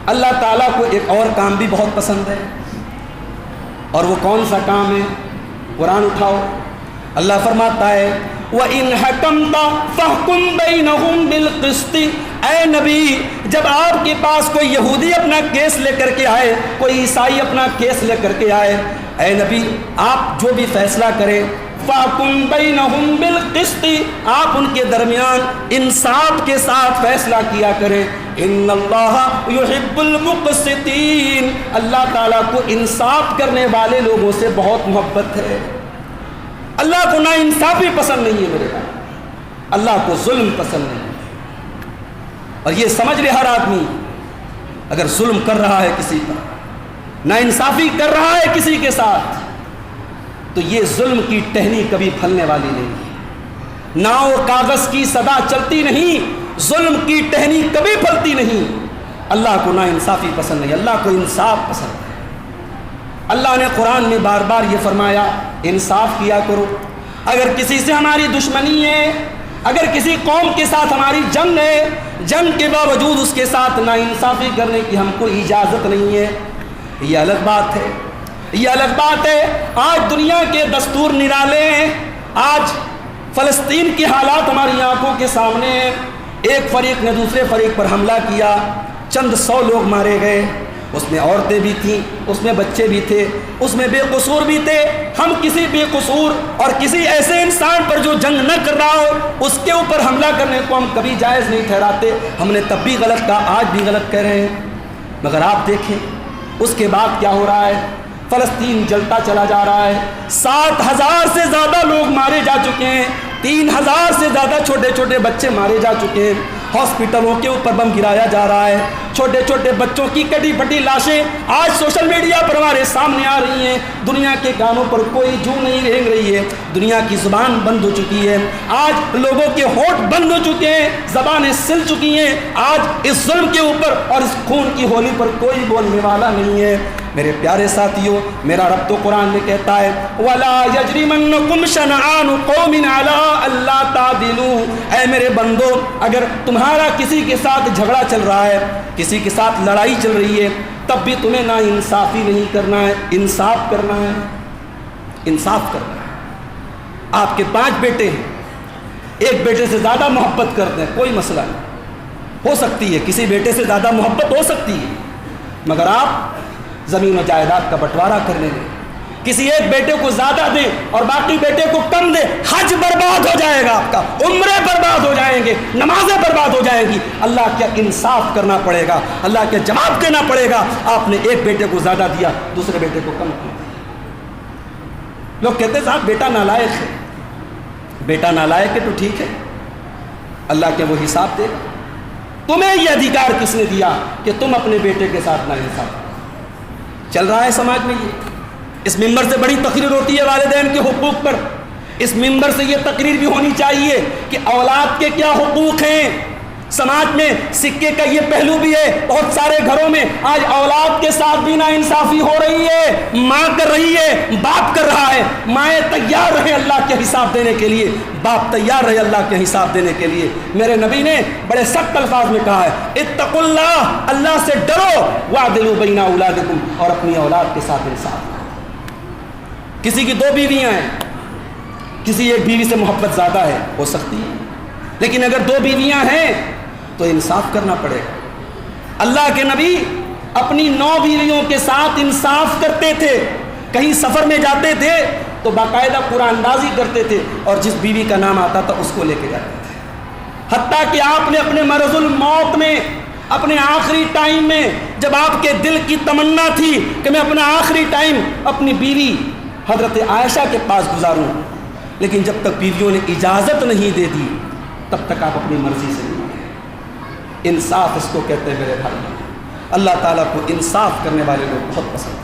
اللہ تعالیٰ کو ایک اور کام بھی بہت پسند ہے، اور وہ کون سا کام ہے؟ قرآن اٹھاؤ، اللہ فرماتا ہے وَإِنْ حَكَمْتَ فَاحْكُمْ بَيْنَهُمْ بِالْقِسْطِ۔ اے نبی، جب آپ کے پاس کوئی یہودی اپنا کیس لے کر کے آئے، کوئی عیسائی اپنا کیس لے کر کے آئے، اے نبی آپ جو بھی فیصلہ کریں، فَاحْكُمْ بَيْنَهُمْ بِالْقِسْطِ، آپ ان کے درمیان انصاف کے ساتھ فیصلہ کیا کریں۔ ان اللہ یحب المقسطین، اللہ تعالیٰ کو انصاف کرنے والے لوگوں سے بہت محبت ہے۔ اللہ کو نا انصافی پسند نہیں ہے میرے بھائی، اللہ کو ظلم پسند نہیں ہے۔ اور یہ سمجھ لے ہر آدمی، اگر ظلم کر رہا ہے کسی پر، نا انصافی کر رہا ہے کسی کے ساتھ، تو یہ ظلم کی ٹہنی کبھی پھلنے والی نہیں ہے۔ ناؤ کاغذ کی صدا چلتی نہیں، ظلم کی ٹہنی کبھی پھلتی نہیں۔ اللہ کو نا انصافی پسند نہیں، اللہ کو انصاف پسند ہے۔ اللہ نے قرآن میں بار بار یہ فرمایا انصاف کیا کرو۔ اگر کسی سے ہماری دشمنی ہے، اگر کسی قوم کے ساتھ ہماری جنگ ہے، جنگ کے باوجود اس کے ساتھ نا انصافی کرنے کی ہم کو اجازت نہیں ہے۔ یہ الگ بات ہے، یہ الگ بات ہے۔ آج دنیا کے دستور نرالے ہیں، آج فلسطین کی حالات ہماری آنکھوں کے سامنے ہیں۔ ایک فریق نے دوسرے فریق پر حملہ کیا، چند 100 لوگ مارے گئے، اس میں عورتیں بھی تھیں، اس میں بچے بھی تھے، اس میں بے قصور بھی تھے۔ ہم کسی بے قصور اور کسی ایسے انسان پر جو جنگ نہ کر رہا ہو اس کے اوپر حملہ کرنے کو ہم کبھی جائز نہیں ٹھہراتے۔ ہم نے تب بھی غلط کہا، آج بھی غلط کہہ رہے ہیں۔ مگر آپ دیکھیں اس کے بعد کیا ہو رہا ہے، فلسطین جلتا چلا جا رہا ہے۔ 7,000 سے زیادہ لوگ مارے جا چکے ہیں، 3,000 سے زیادہ چھوٹے چھوٹے بچے مارے جا چکے ہیں، ہاسپٹلوں کے اوپر بم گرایا جا رہا ہے، چھوٹے چھوٹے بچوں کی کٹی پھٹی لاشیں آج سوشل میڈیا پر ہمارے سامنے آ رہی ہیں۔ دنیا کے کانوں پر کوئی جو نہیں رینگ رہی ہے، دنیا کی زبان بند ہو چکی ہے، آج لوگوں کے ہونٹ بند ہو چکے ہیں، زبانیں سل چکی ہیں۔ آج اس ظلم کے اوپر اور اس خون کی ہولی پر کوئی بولنے والا نہیں ہے۔ میرے پیارے ساتھیوں، میرا رب تو قرآن میں کہتا ہے وَلَا يَجْرِمَنَّكُمْ شَنَآنُ قَوْمٍ عَلَىٰ أَلَّا تَعْدِلُوا۔ اے میرے بندو، اگر تمہارا کسی کے ساتھ جھگڑا چل رہا ہے، کسی کے ساتھ لڑائی چل رہی ہے، تب بھی تمہیں نا انصافی نہیں کرنا ہے، انصاف کرنا ہے، انصاف کرنا ہے۔ آپ کے 5 بیٹے ہیں، ایک بیٹے سے زیادہ محبت کرتے ہیں، کوئی مسئلہ نہیں، ہو سکتی ہے کسی بیٹے سے زیادہ محبت ہو سکتی ہے، مگر آپ زمین و جائیداد کا بٹوارا کرنے دیں، کسی ایک بیٹے کو زیادہ دیں اور باقی بیٹے کو کم دیں، حج برباد ہو جائے گا، آپ کا عمرے برباد ہو جائیں گے، نمازیں برباد ہو جائیں گی۔ اللہ کیا انصاف کرنا پڑے گا، اللہ کیا جواب دینا پڑے گا۔ آپ نے ایک بیٹے کو زیادہ دیا، دوسرے بیٹے کو کم دیا۔ لوگ کہتے ہیں صاحب بیٹا نالائق ہے، بیٹا نالائق ہے تو ٹھیک ہے، اللہ کے وہ حساب دے گا۔ تمہیں یہ ادھیکار کس نے دیا کہ تم اپنے بیٹے کے ساتھ ناانصاف کرو؟ چل رہا ہے سماج میں یہ، اس ممبر سے بڑی تقریر ہوتی ہے والدین کے حقوق پر، اس ممبر سے یہ تقریر بھی ہونی چاہیے کہ اولاد کے کیا حقوق ہیں۔ سماج میں سکے کا یہ پہلو بھی ہے، بہت سارے گھروں میں آج اولاد کے ساتھ بھی ناانصافی ہو رہی ہے، ماں کر رہی ہے، باپ کر رہا ہے۔ مائیں تیار رہے اللہ کے حساب دینے کے لیے، باپ تیار رہے اللہ کے حساب دینے کے لیے۔ میرے نبی نے بڑے سخت الفاظ میں کہا ہے اتقوا اللہ، اللہ سے ڈرو، واعدلوا بین اولادکم، اور اپنی اولاد کے ساتھ انصاف کرو۔ کسی کی 2 بیویاں ہیں، کسی ایک بیوی سے محبت زیادہ ہے، ہو سکتی ہے، لیکن اگر 2 بیویاں ہیں تو انصاف کرنا پڑے گا۔ اللہ کے نبی اپنی 9 بیویوں کے ساتھ انصاف کرتے تھے، کہیں سفر میں جاتے تھے تو باقاعدہ قرآن اندازی کرتے تھے، اور جس بیوی کا نام آتا تھا اس کو لے کے جاتے تھے۔ حتیٰ کہ آپ نے اپنے مرض الموت میں، اپنے آخری ٹائم میں، جب آپ کے دل کی تمنا تھی کہ میں اپنا آخری ٹائم اپنی بیوی حضرت عائشہ کے پاس گزاروں، لیکن جب تک بیویوں نے اجازت نہیں دے دی تب تک آپ اپنی مرضی سے نہیں گئے۔ انصاف اس کو کہتے ہیں میرے بھائی، اللہ تعالیٰ کو انصاف کرنے والے لوگ بہت پسند ہیں۔